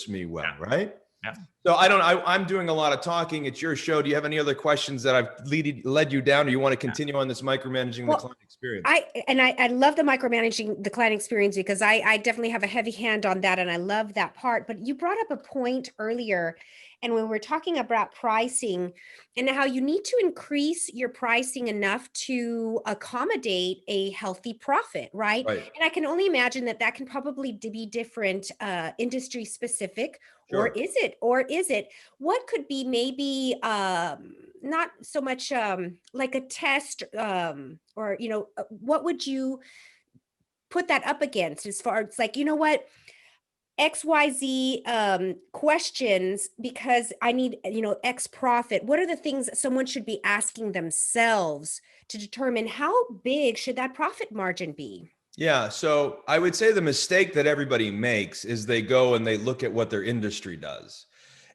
service me well, right? Yeah. So I'm doing a lot of talking. It's your show. Do you have any other questions that I've led you down, or you want to continue on this micromanaging the client experience? I love the micromanaging the client experience, because I definitely have a heavy hand on that, and I love that part. But you brought up a point earlier, and when we're talking about pricing and how you need to increase your pricing enough to accommodate a healthy profit, right? Right. And I can only imagine that can probably be different, industry specific. Sure. Or is it? What could be maybe not so much like a test, or what would you put that up against, as far as like, what, XYZ questions, because I need, X profit. What are the things that someone should be asking themselves to determine how big should that profit margin be? Yeah. So I would say the mistake that everybody makes is they go and they look at what their industry does.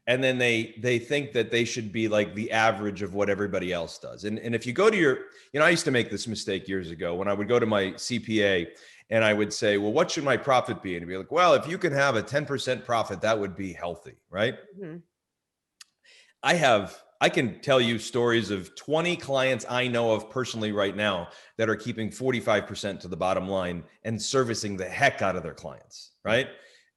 And then they think that they should be like the average of what everybody else does. And if you go to your, I used to make this mistake years ago when I would go to my CPA and I would say, well, what should my profit be? And he'd be like, well, if you can have a 10% profit, that would be healthy, right? Mm-hmm. I can tell you stories of 20 clients I know of personally right now that are keeping 45% to the bottom line and servicing the heck out of their clients, right?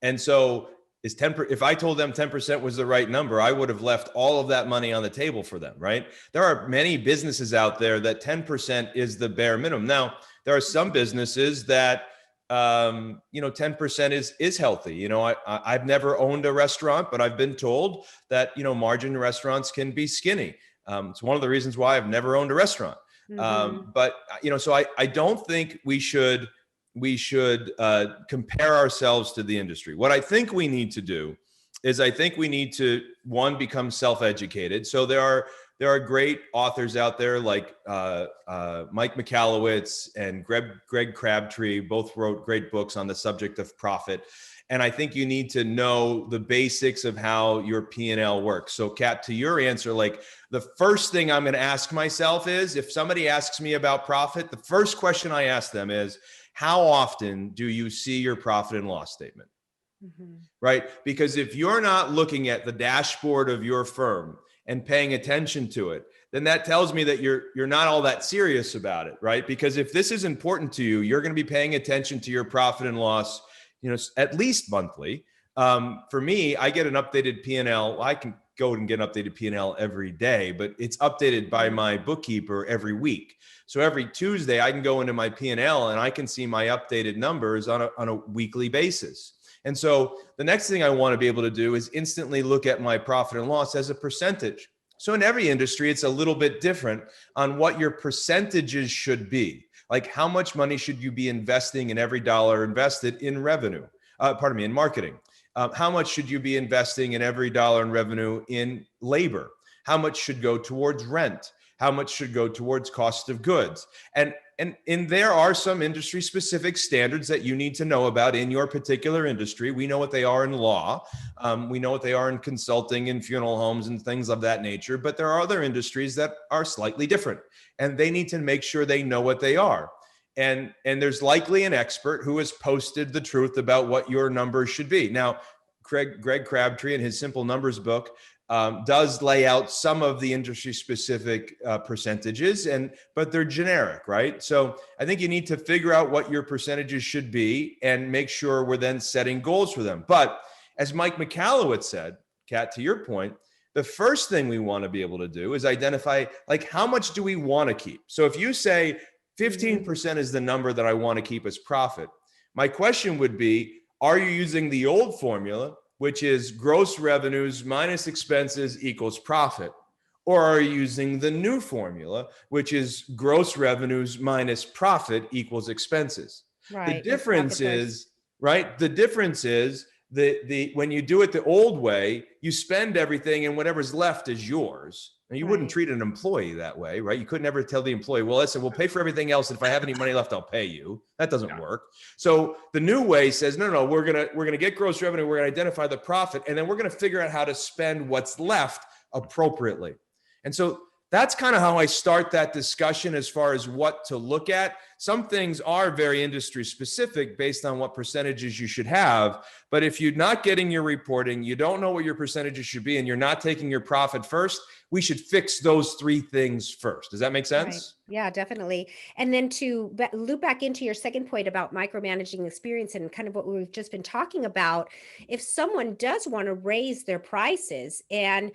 And so if I told them 10% was the right number, I would have left all of that money on the table for them, right? There are many businesses out there that 10% is the bare minimum. Now, there are some businesses that 10% is healthy. I've never owned a restaurant, but I've been told that, margin restaurants can be skinny. It's one of the reasons why I've never owned a restaurant. Mm-hmm. So I don't think we should compare ourselves to the industry. What I think we need to do is one, become self-educated. So there are great authors out there like Mike Michalowicz and Greg Crabtree. Both wrote great books on the subject of profit. And I think you need to know the basics of how your P&L works. So Kat, to your answer, like the first thing I'm going to ask myself is, if somebody asks me about profit, the first question I ask them is, how often do you see your profit and loss statement? Mm-hmm. Right? Because if you're not looking at the dashboard of your firm and paying attention to it, then that tells me that you're not all that serious about it, right? Because if this is important to you, you're going to be paying attention to your profit and loss, at least monthly. For me, I get an updated P&L. I can go and get an updated P&L every day, but it's updated by my bookkeeper every week. So every Tuesday, I can go into my P&L and I can see my updated numbers on a weekly basis. And so the next thing I want to be able to do is instantly look at my profit and loss as a percentage. So in every industry, it's a little bit different on what your percentages should be. Like, how much money should you be investing in every dollar invested in revenue? In marketing. How much should you be investing in every dollar in revenue in labor? How much should go towards rent? How much should go towards cost of goods? And there are some industry specific standards that you need to know about in your particular industry. We know what they are in law. We know what they are in consulting and funeral homes and things of that nature. But there are other industries that are slightly different, and they need to make sure they know what they are. And there's likely an expert who has posted the truth about what your numbers should be. Now, Greg Crabtree in his Simple Numbers book does lay out some of the industry specific percentages, but they're generic, right? So I think you need to figure out what your percentages should be and make sure we're then setting goals for them. But as Mike Michalowicz said, Kat, to your point, the first thing we want to be able to do is identify, like, how much do we want to keep? So if you say 15% is the number that I want to keep as profit, my question would be, are you using the old formula, which is gross revenues minus expenses equals profit? Or are you using the new formula, which is gross revenues minus profit equals expenses? Right. The difference is, right? The difference is when you do it the old way, you spend everything and whatever's left is yours. Now, you wouldn't treat an employee that way, right? You could never tell the employee, well, listen, we'll pay for everything else. And if I have any money left, I'll pay you. That doesn't work. So the new way says, no, we're gonna get gross revenue. We're gonna identify the profit, and then we're gonna figure out how to spend what's left appropriately. And so that's kind of how I start that discussion as far as what to look at. Some things are very industry specific based on what percentages you should have. But if you're not getting your reporting, you don't know what your percentages should be, and you're not taking your profit first, we should fix those three things first. Does that make Right. sense? Yeah, definitely. And then to loop back into your second point about micromanaging experience and kind of what we've just been talking about, if someone does want to raise their prices and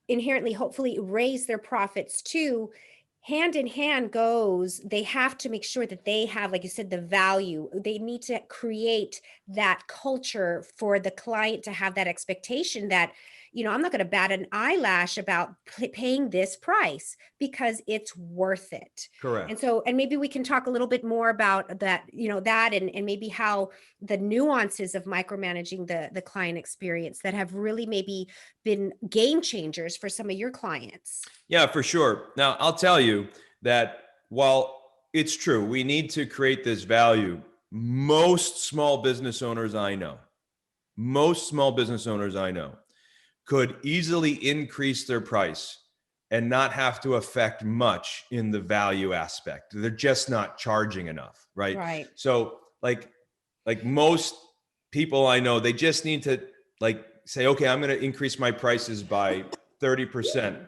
inherently, hopefully, raise their profits too, hand in hand goes, they have to make sure that they have, like you said, the value. They need to create that culture for the client to have that expectation that, I'm not going to bat an eyelash about paying this price because it's worth it. And Correct. so, and maybe we can talk a little bit more about that, that and maybe how the nuances of micromanaging the client experience that have really maybe been game changers for some of your clients. Yeah, for sure. Now, I'll tell you that while it's true, we need to create this value. Most small business owners I know could easily increase their price and not have to affect much in the value aspect. They're just not charging enough, right? Right. So like most people I know, they just need to say, okay, I'm going to increase my prices by 30%.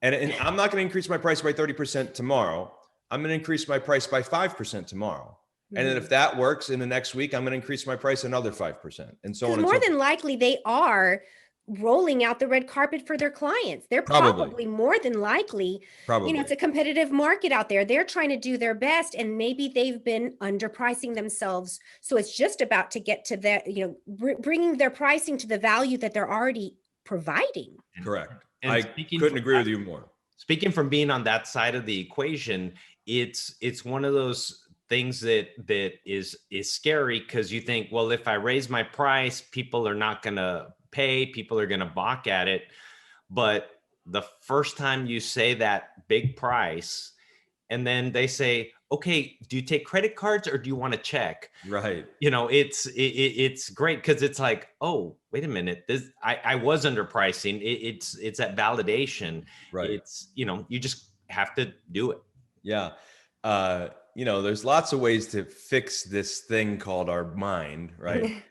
And I'm not going to increase my price by 30% tomorrow. I'm going to increase my price by 5% tomorrow. And then Mhm. if that works in the next week, I'm going to increase my price another 5% and so on Because and more so than forth. likely they are rolling out the red carpet for their clients. They're Probably, probably more than likely, it's probably. a competitive market out there. They're trying to do their best and maybe they've been underpricing themselves. So it's just about to get to that, bringing their pricing to the value that they're already providing. And, Correct. and I speaking couldn't from agree that, with you more. speaking from being on that side of the equation, it's one of those things that is scary because you think, well, if I raise my price, people are not going to pay, people are going to balk at it. But the first time you say that big price, and then they say, okay, do you take credit cards or do you want to check? Right. It's great because it's like, oh, wait a minute, this I was underpricing. It's that validation. Right. It's you just have to do it. Yeah. There's lots of ways to fix this thing called our mind, right?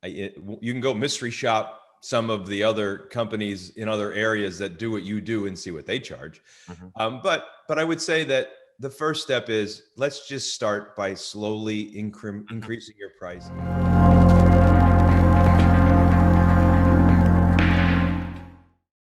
You can go mystery shop some of the other companies in other areas that do what you do and see what they charge. Mhm. But I would say that the first step is let's just start by slowly increasing your price.